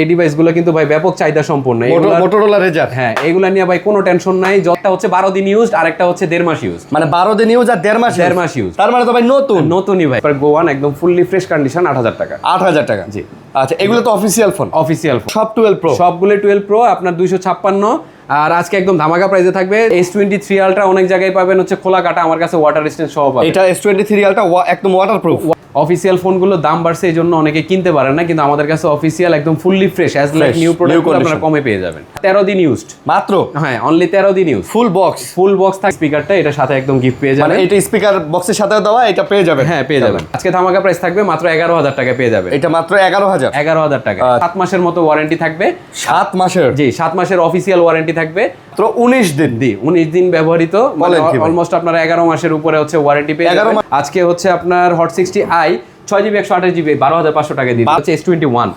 এই ডিভাইসগুলো কিন্তু ভাই ব্যাপক চাহিদা সম্পন্ন। মোটরোলা রেজার, হ্যাঁ এগুলা নিয়ে ভাই কোনো টেনশন নাই। একটা হচ্ছে 12 দিন ইউজড আর একটা হচ্ছে 1.5 মাস ইউজ। মানে 12 দিন ইউজ আর 1.5 মাস ইউজ। তার মানে তো ভাই নতুনই ভাই। গো ওয়ান একদম ফুললি ফ্রেশ কন্ডিশন, 8000 টাকা। 8000 টাকা, জি। আচ্ছা, এগুলো তো অফিসিয়াল ফোন। সব 12 প্রো, সবগুলো 12 প্রো আপনার 256। আর আজকে একদম ধামাকা প্রাইসে থাকবে S23 আলট্রা। অনেক জায়গায় পাবেন হচ্ছে খোলা কাটা, আমার কাছে ওয়াটার রেজিস্ট্যান্ট সহ পাবেন। এটা S23 আলট্রা একদম ওয়াটারপ্রুফ। অফিসিয়াল ফোনগুলোর দাম বাড়ছে, এই জন্য অনেকে কিনতে পারেন না, কিন্তু আমাদের কাছে অফিসিয়াল একদম fully fresh as like new product আপনারা কমে পেয়ে যাবেন। 13 দিন ইউজড মাত্র। হ্যাঁ, অনলি 13 দিন ইউজ। ফুল বক্স থাকে। স্পিকারটা এটার সাথে একদম গিফট পেয়ে যাবেন। মানে এটা স্পিকার বক্সের সাথে দেওয়া, এটা পেয়ে যাবেন। হ্যাঁ, পেয়ে যাবেন। আজকে ধামাকা প্রাইস থাকবে মাত্র 11000 টাকা পেয়ে যাবেন। এটা মাত্র 11000 টাকা। 7 মাসের মতো ওয়ারেন্টি থাকবে। 7 মাসের? জি, 7 মাসের অফিসিয়াল ওয়ারেন্টি থাকবে। তো 19 দিন। 19 দিন ব্যবহৃত, মানে অলমোস্ট আপনারা 11 মাসের উপরে হচ্ছে ওয়ারেন্টি পেয়ে যাবেন। আজকে হচ্ছে আপনার হট 60i 6GB 128GB 12500 টাকা দিয়ে হচ্ছে S21।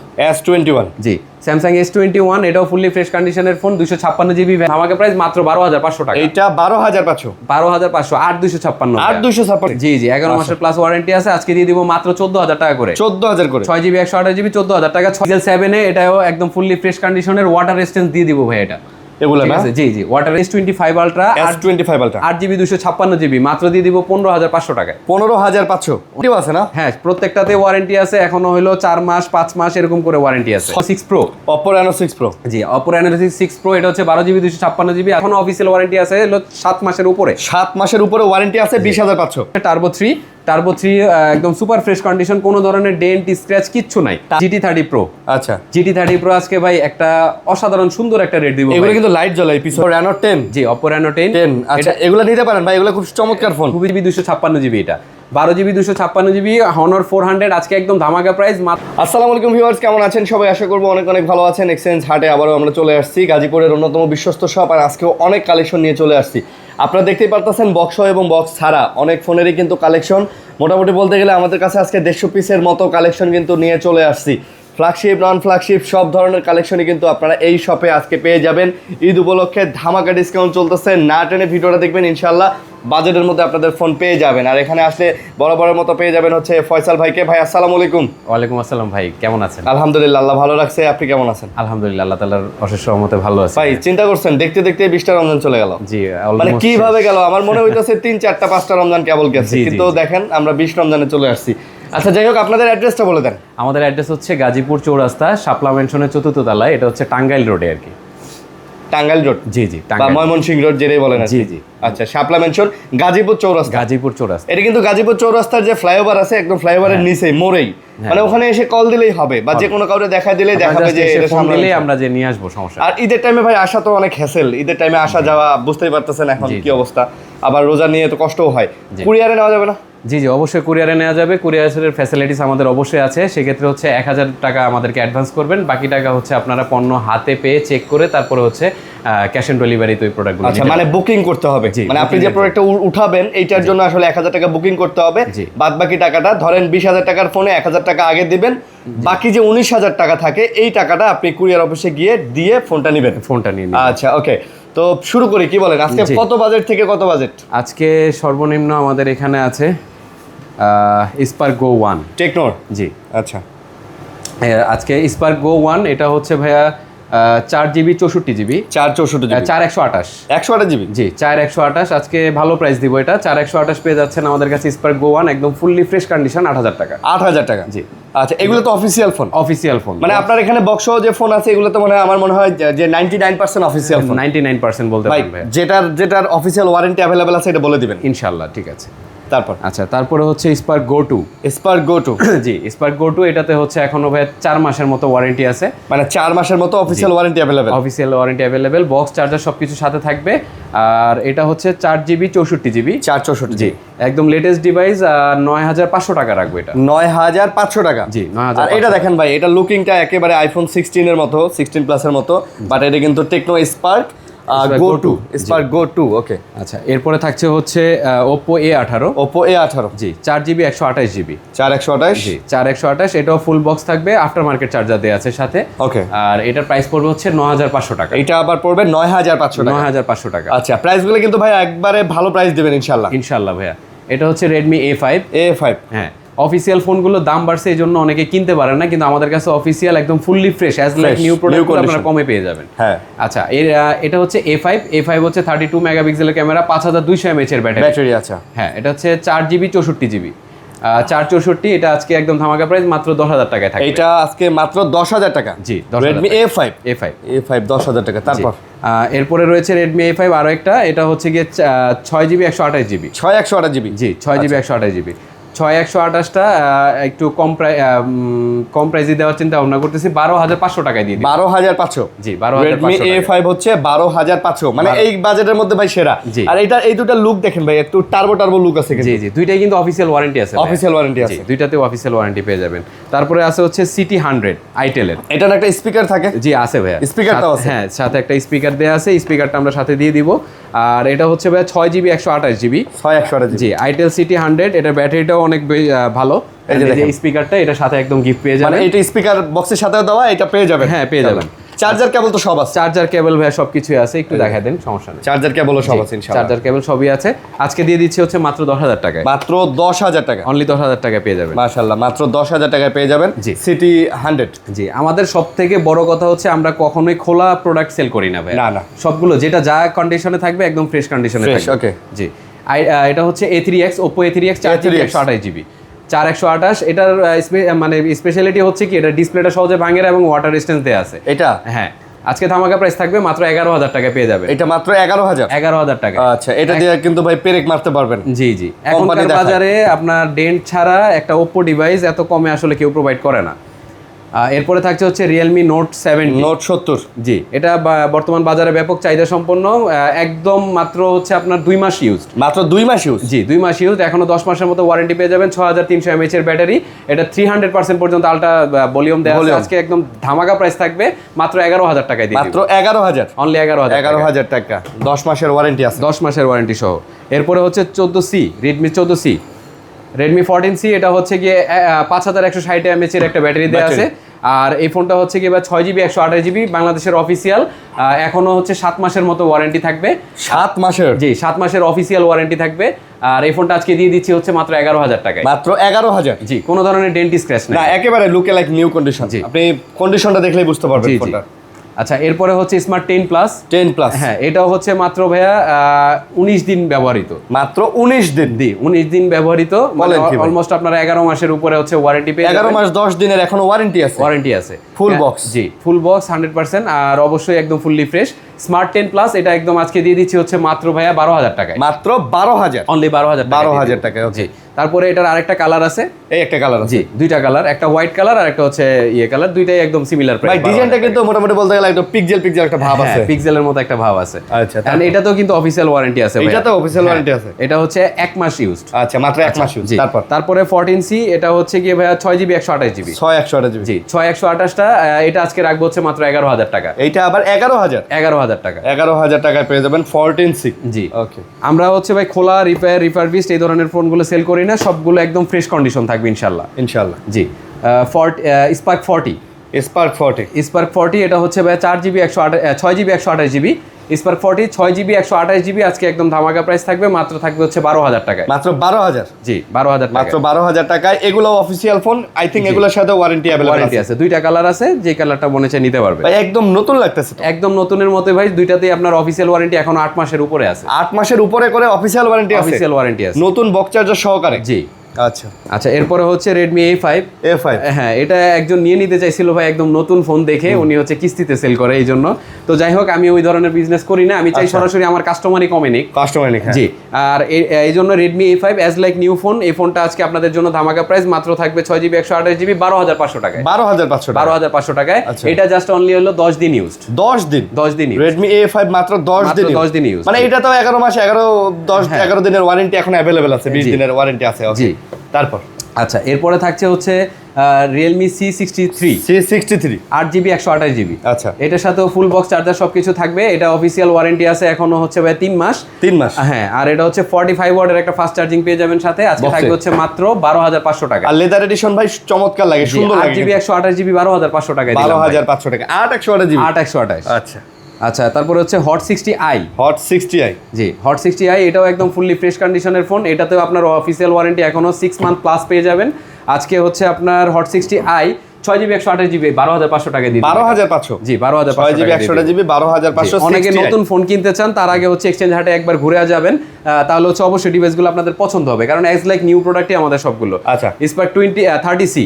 জি, স্যামসাং S21, এটাও ফুললি ফ্রেশ কন্ডিশনের ফোন, 256GB। আমাকে প্রাইস মাত্র 12500 টাকা। এটা 12500 8256 8256। জি 11 মাসের প্লাস ওয়ারেন্টি আছে। আজকে দিয়ে দিব মাত্র 14000 টাকা করে। 14000 করে 6GB 128GB 14000 টাকা। Pixel 7 এটাও একদম ফুললি ফ্রেশ কন্ডিশনের ওয়াটার রেজিস্ট্যান্স দিয়ে দিব ভাই। এটা এগুলা না? জি water S25 ultra 8GB 256GB মাত্র দিয়ে দিব 15500 টাকায়। 15500 এটাও আছে না? হ্যাঁ, প্রত্যেকটাতে ওয়ারেন্টি আছে। এখনো হলো 4 মাস 5 মাস এরকম করে ওয়ারেন্টি আছে। 6 Pro, Oppo Reno 6 Pro। জি, Oppo Reno 6 Pro, এটা হচ্ছে 12GB 256GB। এখনো অফিসিয়াল ওয়ারেন্টি আছে হলো 7 মাসের উপরে। 7 মাসের উপরে ওয়ারেন্টি আছে, 20500। টার্বো 3 একদম সুপার ফ্রেশ কন্ডিশন, কোনো ধরনের ডেন্ট স্ক্র্যাচ কিচ্ছু নাই। GT30 Pro। আচ্ছা, GT30 Pro আজকে ভাই একটা অসাধারণ সুন্দর একটা রেট দিব। এগুলো কিন্তু লাইট জ্বলে। পিছনে Reno 10। জি, Oppo Reno 10। আচ্ছা, এগুলো নিতে পারেন ভাই, এগুলো খুব চমৎকার ফোন। 2GB 256GB, এটা 12GB 256GB Honor 400 আজকে একদম ধামাকা প্রাইস। আসসালামু আলাইকুম ভিউয়ার্স, কেমন আছেন সবাই? আশা করবো অনেক ভালো আছেন। এক্সচেঞ্জ হাটে আবারও আমরা চলে আসছি, গাজীপুরের অন্যতম বিশ্বস্ত শপ। আর আজকেও অনেক কালেকশন নিয়ে চলে আসছি। আপনারা দেখতেই পারতেছেন বক্স এবং বক্স ছাড়া অনেক ফোনেরই কিন্তু কালেকশন, মোটামুটি বলতে গেলে আমাদের কাছে আজকে 150 পিসের মতো কালেকশন কিন্তু নিয়ে চলে আসছি। ফ্ল্যাগশিপ, নন ফ্ল্যাগশিপ সব ধরনের কালেকশনই কিন্তু আপনারা এই শপে আজকে পেয়ে যাবেন। ঈদ উপলক্ষে ধামাকা ডিসকাউন্ট চলতেছে, না টেনে ভিডিওটা দেখবেন, ইনশাল্লাহ বাজেটের মধ্যে আপনাদের ফোন পেয়ে যাবেন। আর এখানে আসলে বরাবরের মতো পেয়ে যাবেন হচ্ছে ফয়সাল ভাইকে। ভাই আসসালামু আলাইকুম। ওয়ালাইকুম আসসালাম ভাই, কেমন আছেন? আলহামদুলিল্লাহ, আল্লাহ ভালো রাখছে। আপনি কেমন আছেন? আলহামদুলিল্লাহ, আল্লাহ তাআলার অশেষ রহমতে ভালো আছি। ভাই চিন্তা করছেন, দেখতে দেখতে 20টা রমজান চলে গেল। জি, মানে কিভাবে গেল আমার মনে হইতাছে 3, 4টা, 5টা রমজান কেবল গেছে, কিন্তু দেখেন আমরা 20 রমজানে চলে আসছি। আচ্ছা, যাই হোক, আপনাদের অ্যাড্রেসটা বলে দেন। আমাদের অ্যাড্রেস হচ্ছে গাজীপুর চৌরাস্তা, শাপলা মেনশনের 4th তলায়। এটা হচ্ছে টাঙ্গাইল রোডে আর কি। টাঙ্গাইল রোড? জি, বা ময়মনসিংহ রোড যেটাই বলেন। জি। আচ্ছা, শাপলা মেনশন, গাজীপুর চৌরাস্তা। এটা কিন্তু গাজীপুর চৌরাস্তার যে ফ্লাইওভার আছে, একদম ফ্লাইওভারের নিচে মোড়েই, মানে ওখানে এসে কল দিলেই হবে, বা যে কোনো কাউরে দেখা দিলেই দেখাবে যে এটা সামনে দিলেই আমরা যে নিয়ে আসবো, সমস্যা। আর ঈদের টাইমে ভাই আসা তো অনেক হ্যাসেল, ঈদের টাইমে আসা যাওয়া বুঝতেই পারতেছেন এখন কি অবস্থা। আবার রোজা নিয়ে তো কষ্টও হয়। কুরিয়ারে নেওয়া যাবে না? জি, অবশ্যই কুরিয়ারে নেওয়া যাবে। কুরিয়ারের ফ্যাসিলিটিস আমাদের অবশ্যই আছে। সেক্ষেত্রে হচ্ছে 1000 টাকা আমাদেরকে অ্যাডভান্স করবেন, বাকি টাকা হচ্ছে আপনারা পণ্য হাতে পেয়ে চেক করে তারপরে হচ্ছে ক্যাশ অন ডেলিভারিতে ওই প্রোডাক্টগুলো। আচ্ছা, মানে বুকিং করতে হবে, মানে আপনি যে প্রোডাক্টটা উঠাবেন এইটার জন্য আসলে 1000 টাকা বুকিং করতে হবে। বাদ বাকি টাকাটা ধরেন 20000 টাকার ফোনে 1000 টাকা আগে দিবেন, বাকি যে 19000 টাকা থাকে এই টাকাটা আপনি কুরিয়ার অফিসে গিয়ে দিয়ে ফোনটা নেবেন। আচ্ছা, ওকে, তো শুরু করি, কি বলেন? আজকে কত বাজেট থেকে কত বাজেট? আজকে সর্বনিম্ন আমাদের এখানে আছে স্পার্ক গো 1 টেকনোর। জি, আচ্ছা, আজকে স্পার্ক গো 1 এটা হচ্ছে ভাইয়া 4GB 64GB 4128GB। জি, 4128। আজকে ভালো প্রাইস দিব। এটা 4128 পেয়ে যাচ্ছেন আমাদের কাছে স্পার্ক গো 1 একদম ফুললি ফ্রেশ কন্ডিশন, 8000 টাকা। 8000 টাকা, জি। আচ্ছা, এগুলো তো অফিসিয়াল ফোন, মানে আপনার এখানে বক্সও যে ফোন আছে এগুলো তো মনে হয়, আমার মনে হয় যে 99% অফিসিয়াল ফোন। 99% বলতে পারেন ভাই। যেটার অফিসিয়াল ওয়ারেন্টি अवेलेबल আছে এটা বলে দিবেন ইনশাআল্লাহ। ঠিক আছে, তারপর? আচ্ছা, তারপরে হচ্ছে স্পার্ক গো 2। জি, স্পার্ক গো 2 এটাতে হচ্ছে এখনো ভাই 4 মাসের মতো ওয়ারেন্টি আছে, মানে 4 মাসের মতো official warranty available. Box charger সবকিছু সাথে থাকবে। আর এটা হচ্ছে 4GB 64GB 464। জি, একদম লেটেস্ট ডিভাইস। 9500 টাকা রাখবো এটা। 9500 টাকা? জি, 9500। আর এটা দেখেন ভাই, এটা লুকিংটা একেবারে আইফোন 16 এর মতো, 16 প্লাস এর মতো, বাট এটা কিন্তু টেকনো স্পার্ক গো 2, স্পার্ক গো 2। ওকে, আচ্ছা, এরপরে থাকছে হচ্ছে Oppo A18। জি, 4GB 128GB 4128। জি, 4128। এটাও ফুল বক্স থাকবে, আফটার মার্কেট চার্জার দেয়া আছে সাথে। ওকে, আর এটার প্রাইস পড়বে হচ্ছে 9500 টাকা। এটা আবার পড়বে 9500 টাকা। আচ্ছা, প্রাইসগুলো কিন্তু ভাই একবারে ভালো প্রাইস দিবেন ইনশাআল্লাহ ভাইয়া। এটা হচ্ছে Redmi A5। A5, হ্যাঁ, অফিসিয়াল ফোনগুলোর দাম বাড়ছে এই জন্য অনেকে কিনতে পারেন না, কিন্তু আমাদের কাছে অফিসিয়াল একদম fully fresh as like new product আপনারা কমে পেয়ে যাবেন। হ্যাঁ আচ্ছা এটা হচ্ছে A5 হচ্ছে 32 মেগাপিক্সেলের ক্যামেরা, 5200 mAh এর ব্যাটারি। আচ্ছা হ্যাঁ, এটা হচ্ছে 4GB 64GB 464, এটা আজকে একদম ধামাকা প্রাইস মাত্র 10,000 টাকায় থাকবে। এটা আজকে মাত্র 10,000 টাকা। জি, Redmi A5 10,000 টাকা। তারপর এরপরে রয়েছে Redmi A5 আরো একটা, এটা হচ্ছে গিয়ে 6GB 128GB 6128GB। জি 6GB 128GB 6128টা একটু কম প্রাইসে দেওয়ার চিন্তা ভাবনা করতেছি, 12,500 টাকায় দিয়ে দিই। 12,500? জি 12,500। Redmi A5 হচ্ছে 12,500, মানে এই বাজেটের মধ্যে ভাই সেরা। আর এই দুটো লুক দেখেন ভাই, একটু টার্বো লুক আছে কিন্তু। জি দুইটাই কিন্তু অফিসিয়াল ওয়ারেন্টি আছে। অফিসিয়াল ওয়ারেন্টি আছে, দুইটাতেও অফিসিয়াল ওয়ারেন্টি পেয়ে যাবেন। তারপরে আছে হচ্ছে City 100 Itel এর। এটার একটা স্পিকার থাকে? জি আছে ভাইয়া, স্পিকারটাও আছে। হ্যাঁ, সাথে একটা স্পিকার দেয়া আছে, স্পিকারটা আমরা সাথে দিয়ে দিব। আর এটা হচ্ছে ভাইয়া 6GB 128GB 6128GB। জি Itel City 100, এটা ব্যাটারিটাও অনেক ভালো। এই যে স্পিকারটা এটা সাথে একদম গিফট পেয়ে যাবেন, মানে এটা স্পিকার বক্সের সাথে দেওয়া, এটা পেয়ে যাবেন। হ্যাঁ পেয়ে যাবেন। চার্জার কেবল তো সব আছে? চার্জার কেবল ভাই সবকিছুই আছে, একটু দেখাই দেন, সমস্যা নেই। চার্জার কেবলও সব আছে ইনশাআল্লাহ। চার্জার কেবল সবই আছে। আজকে দিয়ে দিচ্ছি হচ্ছে মাত্র 10,000 টাকায়। মাত্র 10,000 টাকা? অনলি 10,000 টাকায় পেয়ে যাবেন। মাশাআল্লাহ, মাত্র 10,000 টাকায় পেয়ে যাবেন সিটি 100। জি, আমাদের সবথেকে বড় কথা হচ্ছে আমরা কখনোই খোলা প্রোডাক্ট সেল করি না ভাই। না সবগুলো যেটা যা কন্ডিশনে থাকবে একদম ফ্রেশ কন্ডিশনে থাকবে। ওকে জি এটা হচ্ছে A3X Oppo A3X 4GB 128GB 4128। এটার মানে স্পেশালিটি হচ্ছে কি, এটা ডিসপ্লেটা সহজে ভাঙে না এবং ওয়াটার রেজিস্ট্যান্স দেয়া আছে এটা। হ্যাঁ, আজকে ধামাকা প্রাইস থাকবে মাত্র 11,000 টাকায় পেয়ে যাবেন। এটা মাত্র 11,000 টাকা। আচ্ছা, এটা দিয়ে কিন্তু ভাই পেরেক মারতে পারবেন। জি এখনকার বাজারে আপনার ডেন্ট ছাড়া একটা Oppo ডিভাইস এত কমে আসলে কেউ প্রোভাইড করে না। এরপরে থাকছে হচ্ছে Realme Note 70। জি, এটা বর্তমান বাজারে ব্যাপক চাহিদা সম্পন্ন, একদম মাত্র হচ্ছে আপনার 2 মাস ইউজ। মাত্র 2 মাস ইউজ? জি 2 মাস ইউজ, এখনো 10 মাসের মতো ওয়ারেন্টি পেয়ে যাবেন। 6300 mAh এর ব্যাটারি, এটা 300% পর্যন্ত আলট্রা ভলিউম দেওয়া আছে। আজকে একদম ধামাকা প্রাইস থাকবে মাত্র 11,000 টাকায় দিয়ে মাত্র 11,000? অনলি 11,000 টাকা। 10 মাসের ওয়ারেন্টি আছে? 10 মাসের ওয়ারেন্টি সহ। এরপরে হচ্ছে 14C Redmi 14C Redmi 14C, এটা হচ্ছে গিয়ে 5160 mAh এর একটা ব্যাটারি দেওয়া আছে। আর এই ফোনটা হচ্ছে কি 6GB 128GB বাংলাদেশের অফিসিয়াল, এখনো হচ্ছে 7 মাসের মতো ওয়ারেন্টি থাকবে। 7 মাসের? জি 7 মাসের অফিসিয়াল ওয়ারেন্টি থাকবে। আর এই ফোনটা আজকে দিয়ে দিচ্ছি হচ্ছে মাত্র 11,000 টাকায়। মাত্র 11,000? জি, কোনো ধরনের ডেন্ট স্ক্র্যাচ নেই, না একেবারে লুকে লাইক নিউ কন্ডিশন। আপনি কন্ডিশনটা দেখলেই বুঝতে পারবেন ফোনটা। আচ্ছা, এরপরে হচ্ছে স্মার্ট 10 প্লাস। হ্যাঁ, এটাও হচ্ছে মাত্র ভাইয়া 19 দিন ব্যবহৃত। মাত্র 19 দিন? 19 দিন ব্যবহৃত, অলমোস্ট আপনারা 11 মাসের উপরে হচ্ছে ওয়ারেন্টি পেয়ে যাবেন। 11 মাস 10 দিনের এখনো ওয়ারেন্টি আছে? ওয়ারেন্টি আছে, ফুল বক্স? জি ফুল বক্স 100%, আর অবশ্যই একদম ফুললি ফ্রেশ। স্মার্ট 10 প্লাস এটা একদম আজকে দিয়ে দিচ্ছি হচ্ছে মাত্র ভাইয়া 12,000 টাকায়। মাত্র 12,000? অনলি 12,000 টাকা। জি, তারপরে এটার আরেকটা কালার আছে। এই একটা কালার আছে? জি, দুইটা কালার, একটা হোয়াইট কালার আর একটা হচ্ছে কালার, দুইটাই একদম সিমিলার প্রাইস। ভাই ডিজাইনটা কিন্তু মোটামুটি বলতে গেলে একটা পিক্সেল একটা ভাব আছে। পিক্সেলের মতো একটা ভাব আছে। আচ্ছা, আর এটাতেও কিন্তু অফিশিয়াল ওয়ারেন্টি আছে ভাই। এটাতে অফিশিয়াল ওয়ারেন্টি আছে? এটা হচ্ছে 1 মাস ইউজড। আচ্ছা, মাত্র 1 মাস ইউজ। তারপরে 14C, এটা হচ্ছে কি ভাইয়া 6GB 128GB 6128GB। জি 6128টা, এটা আজকে রাখবো হচ্ছে মাত্র 11,000 টাকা। এইটা আবার 11,000 টাকা। 11,000 টাকায় পেয়ে যাবেন 14C। জি ওকে। আমরা হচ্ছে ভাই খোলা রিফারবিশড এই ধরনের ফোনগুলো সেল করি না, সবগুলো একদম ফ্রেশ কন্ডিশন থাকবে ইনশাআল্লাহ। জি স্পার্ক 40 এটা হচ্ছে ভাই 6GB 128GB spark 40 6GB 128GB আজকে একদম ধামাকা প্রাইস থাকবে, মাত্র থাকবে হচ্ছে 12,000 টাকায়। মাত্র 12,000? জি 12,000 টাকা। মাত্র 12,000 টাকায় এগুলো অফিশিয়াল ফোন। আই থিংক এগুলোর সাথে ওয়ারেন্টি আছে। দুইটা কালার আছে, যে কালারটা মনে চায় নিতে পারবে। ভাই একদম নতুন লাগতেছে। একদম নতুনের মতো ভাই, দুইটাতেই আপনার অফিশিয়াল ওয়ারেন্টি এখন 8 মাসের উপরে আছে। 8 মাসের উপরে করে অফিশিয়াল ওয়ারেন্টি আছে? নতুন বক্স চার্জার সহকারে? জি। আচ্ছা, এরপরে হচ্ছে Redmi A5। হ্যাঁ, এটা একজন নিয়ে নিতে চাইছিল ভাই, একদম নতুন ফোন দেখে, উনি হচ্ছে কিস্তিতে সেল করে এই জন্য। তো যাই হোক, আমি ওই ধরনের বিজনেস করি না, আমি চাই সরাসরি আমার কাস্টমারই কমে নিক। জি, আর এই জন্য Redmi A5 as like new phone, এই ফোনটা আজকে আপনাদের জন্য ধামাকা প্রাইস, মাত্র থাকবে 6GB 128GB 12,500 টাকায়। 12,500 টাকায়। এটা জাস্ট অনলি হলো 10 দিন ইউজড। 10 দিন Redmi A5 মাত্র 10 দিন ইউজ, মানে এটা তো 11 মাস 11 দিনের ওয়ারেন্টি এখন अवेलेबल আছে, 20 দিনের ওয়ারেন্টি আছে। ওকে, তারপর আচ্ছা, এরপরে থাকছে হচ্ছে Realme C63 8GB 128GB। আচ্ছা, এটার সাথেও ফুল বক্স চার্জার সবকিছু থাকবে। এটা অফিসিয়াল ওয়ারেন্টি আছে এখনো হচ্ছে ভাই 3 মাস। হ্যাঁ, আর এটা হচ্ছে 45 ওয়াটের একটা ফাস্ট চার্জিং পেয়ে যাবেন সাথে। আজকে থাকবে হচ্ছে মাত্র 12,500 টাকা। আর লেদার এডিশন ভাই চমৎকার লাগে, সুন্দর লাগে। 8GB 128GB 12,500 টাকায় দিলাম। 12,500 টাকা। 8 128GB। আচ্ছা, আচ্ছা তারপরে হচ্ছে হট 60i। হট 60i, জি হট 60i এটাও একদম ফুললি ফ্রেশ কন্ডিশনের ফোন, এটাতেও আপনার অফিসিয়াল ওয়ারেন্টি এখনো 6 মান্থ প্লাস পেয়ে যাবেন। আজকে হচ্ছে আপনার হট 60i 6GB 128GB 12,500 টাকা দিয়ে 12,500, জি 12,500 6GB 128GB 12,500। অনেকে নতুন ফোন কিনতে চান তার আগে হচ্ছে এক্সচেঞ্জ হাটে একবার ঘুরে যাবেন, তাহলে হচ্ছে অবশ্যই ডিভাইসগুলো আপনাদের পছন্দ হবে, কারণ অ্যাজ লাইক নিউ প্রোডাক্টই আমাদের সবগুলো। আচ্ছা স্পার্ক 30C,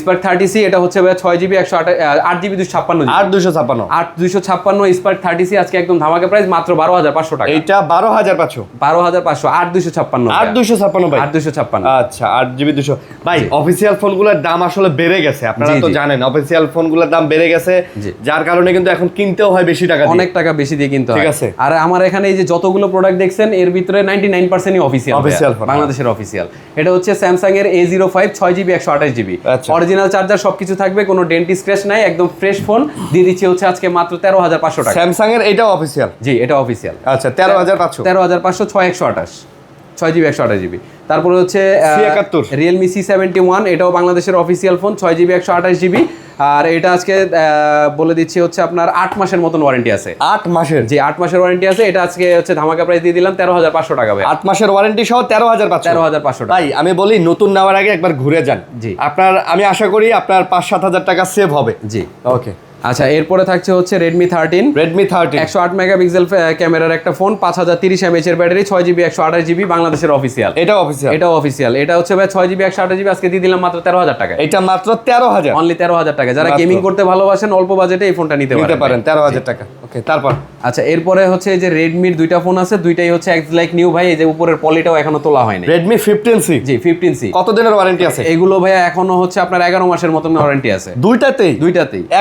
স্পার্ক 30C এটা হচ্ছে 6GB 8GB 256 8 256 স্পার্ক 30C আজকে একদম ধামাকা প্রাইস মাত্র 12,500 টাকা। এটা 12,500 12,500 8 256 8,256 ভাই 8 256। আচ্ছা 8GB 200 ভাই। অফিসিয়াল ফোনগুলোর দাম আসলে বেড়ে গেছে, আপনারা তো জানেন অফিসিয়াল ফোনগুলোর দাম বেড়ে গেছে, যার কারণে কিন্তু এখন কিনতেও হয় বেশি টাকা দিয়ে, অনেক টাকা বেশি দিয়ে কিনতে হয়। ঠিক আছে। আর আমার এখানে এই যে যতগুলো প্রোডাক্ট দেখছেন এর ভিতরে 99%ই অফিসিয়াল বাংলাদেশের অফিসিয়াল। এটা হচ্ছে স্যামসাং এর A05 6GB 128GB original charger সবকিছু থাকবে, কোনো ডেন্ট স্ক্র্যাচ নাই, একদম ফ্রেশ ফোন দিয়ে দিচ্ছি হচ্ছে আজকে মাত্র 13,500 টাকা। স্যামসাং এর এটাও অফিসিয়াল? জি এটা অফিসিয়াল। আচ্ছা 13,500 6 128GB 128GB। তারপরে হচ্ছে Realme C71 এটাও বাংলাদেশের অফিসিয়াল ফোন 6GB 128GB। আর এটা আজকে বলে দিচ্ছি হচ্ছে আপনার 8 মাসের মতন ওয়ারেন্টি আছে। 8 মাসের? জি 8 মাসের ওয়ারেন্টি আছে। এটা আজকে হচ্ছে ধামাকা প্রাইস দিয়ে দিলাম 13,500 টাকা ভাই। 8 মাসের ওয়ারেন্টি সহ 13,500 টাকা। ভাই আমি বলি নতুন নেওয়ার আগে একবার ঘুরে যান, জি আমি আশা করি আপনার 5-7 হাজার টাকা সেভ হবে। জি ওকে। আচ্ছা এরপরে থাকছে হচ্ছে Redmi 13 108 মেগাপিক্সেল ক্যামেরার একটা ফোন, 5030 mAh এর ব্যাটারি, 6GB 128GB বাংলাদেশের অফিসিয়াল। এটাও অফিসিয়াল? এটা হচ্ছে ভাই 6GB 128GB আজকে দিয়ে দিলাম মাত্র 13,000 টাকা। এটা মাত্র 13,000, অনলি 13,000 টাকা। যারা গেমিং করতে ভালোবাসেন অল্প বাজেটে এই ফোনটা নিতে পারেন 13,000 টাকা। ওকে তারপর আচ্ছা এরপরে হচ্ছে এই যে Redmi-র দুইটা ফোন আছে, দুইটাই হচ্ছে এক্স লাইক নিউ ভাই। এই যে উপরের পলিটাও এখনো তোলা হয়নি। Redmi 15C? জি 15C। কত দিনের ওয়ারেন্টি আছে এগুলো ভাই? এখনো হচ্ছে আপনার 11 মাসের মতন ওয়ারেন্টি আছে দুইটাতেই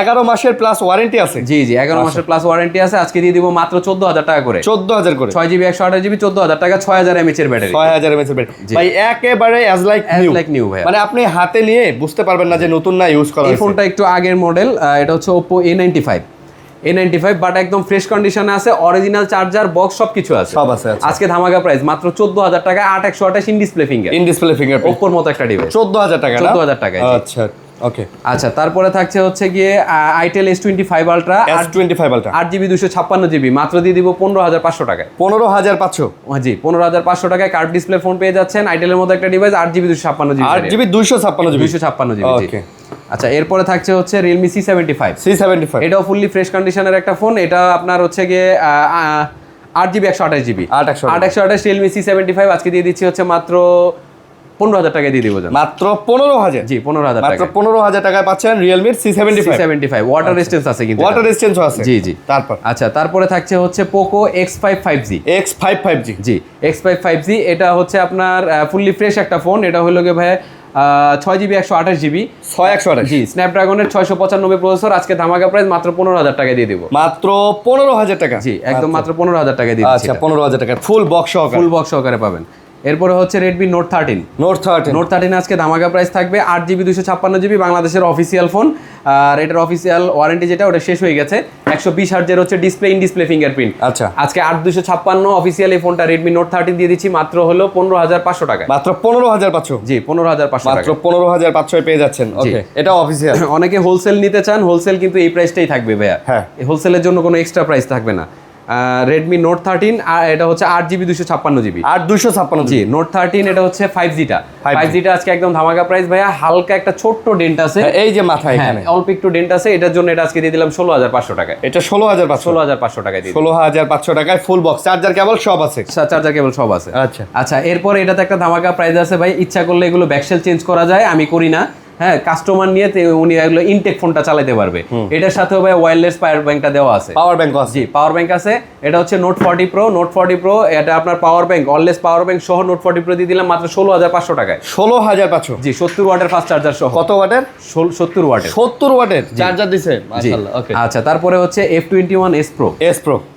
11 মাসের প্লাস ওয়ারেন্টি আছে? জি 11 মাসের প্লাস ওয়ারেন্টি আছে। আজকে দিয়ে দিব মাত্র 14,000 টাকা করে। 14,000 করে? 6GB 128GB 14,000 টাকা, 6000 mAh এর ব্যাটারি। 6000 mAh এর ব্যাটারি ভাই, একেবারে অ্যাজ লাইক নিউ ভাই। মানে আপনি হাতে নিয়ে বুঝতে পারবেন না যে নতুন না ইউজ করা। এই ফোনটা একটু আগের মডেল, এটা হচ্ছে Oppo A95 বাট একদম ফ্রেশ কন্ডিশনে আছে, অরিজিনাল চার্জার বক্স সবকিছু আছে, সব আছে। আজকে ধামাকা প্রাইস মাত্র 14,000 টাকা। 8/128 ইন ডিসপ্লে ফিঙ্গার Oppo-র মতো একটা ডিভাইস। 14,000 টাকা? 14,000 টাকা। আচ্ছা ওকে। আচ্ছা তারপরে থাকছে হচ্ছে গিয়ে Itel S25 Ultra 8GB 256GB মাত্র দিয়ে দিব 15,500 টাকায়। 15,500? জি 15,500 টাকায় কার্ভ ডিসপ্লে ফোন পেয়ে যাচ্ছেন। Itel-এর মতো একটা ডিভাইস 8GB 256GB। ওকে। আচ্ছা এরপরে থাকছে হচ্ছে Realme C75 এটাও ফুললি ফ্রেশ কন্ডিশনের একটা ফোন। এটা আপনার হচ্ছে গিয়ে 8GB 128GB 8/128 Realme C75 আজকে দিয়ে দিচ্ছি হচ্ছে মাত্র 15,000 টাকা দিয়ে দিব। মাত্র 15,000? জি 15,000 টাকা। মাত্র 15,000 টাকায় পাচ্ছেন Realme C75 ওয়াটার রেজিস্ট্যান্স আছে কিন্তু। ওয়াটার রেজিস্ট্যান্স আছে? জি। তারপর আচ্ছা তারপরে থাকছে হচ্ছে Poco X5 5G জি X5 5G এটা হচ্ছে আপনার ফুললি ফ্রেশ একটা ফোন। এটা হলো গিয়ে ভাই 6GB 128GB জি স্ন্যাপড্রাগনের 695 প্রসেসর। আজকে ধামাকা প্রাইস মাত্র 15,000 টাকা দিয়ে দিব। মাত্র 15,000 টাকা? জি একদম মাত্র 15,000 টাকা দিয়ে দিচ্ছি। আচ্ছা 15,000 টাকা ফুল বক্স সহকারে পাবেন। এরপরে হচ্ছে Redmi Note 13 আজকে ধামাকা প্রাইস থাকবে 8GB 256GB বাংলাদেশের অফিসিয়াল ফোন। আর এটার অফিসিয়াল ওয়ারেন্টি যেটা ওটা শেষ হয়ে গেছে। 120 হার্জের হচ্ছে ডিসপ্লে ইন ডিসপ্লে ফিঙ্গারপ্রিন্ট। আচ্ছা আজকে 8/256 অফিসিয়াল এই ফোনটা Redmi Note 13 দিয়ে দিচ্ছি মাত্র হলো 15,500 টাকা। মাত্র 15,500? জি 15,500 মাত্র 15,500 পেয়ে যাচ্ছেন। ওকে এটা অফিসিয়াল। অনেকে হোলসেল নিতে চান, হোলসেল কিন্তু এই প্রাইসটাই থাকবে ভাইয়া। হ্যাঁ হোলসেলের জন্য কোনো এক্সট্রা প্রাইস থাকবে না। Redmi Note 13 এটা হচ্ছে 8GB 256GB 8/256 জি Note 13 এটা হচ্ছে 5Gটা আজকে একদম ধামাকা প্রাইস ভাইয়া। হালকা একটা ছোট্ট ডেন্ট আছে এই যে মাথায় এখানে অল্প একটু ডেন্ট আছে, এটার জন্য এটা আজকে দিয়ে দিলাম 16,500 টাকা। এটা 16,500 টাকা দিয়ে 16,500 টাকায় ফুল বক্স চার্জার কেবল সব আছে? চার্জার কেবল সব আছে। আচ্ছা এরপর এটাতে একটা ধামাকা প্রাইস আছে ভাই। ইচ্ছা করলে এগুলো ব্যাকসেল চেঞ্জ করা যায়, আমি করি না। হ্যাঁ কাস্টমার নিয়ে উনি এগুলো ইনটেক ফোনটা চালাতে পারবে। এটার সাথেও ভাই ওয়্যারলেস পাওয়ার ব্যাংকটা দেওয়া আছে। জি পাওয়ার ব্যাংক আছে। এটা হচ্ছে Note 40 Pro এটা আপনার power bank wireless power bank সহ Note 40 Pro দিয়ে দিলাম মাত্র 16,500 টাকায়। 16,500? জি 70 ওয়াটের ফাস্ট চার্জার সহ। কত ওয়াটের? 70 ওয়াটের চার্জার দিছে মাশাআল্লাহ। ওকে আচ্ছা তারপরে হচ্ছে F21s Pro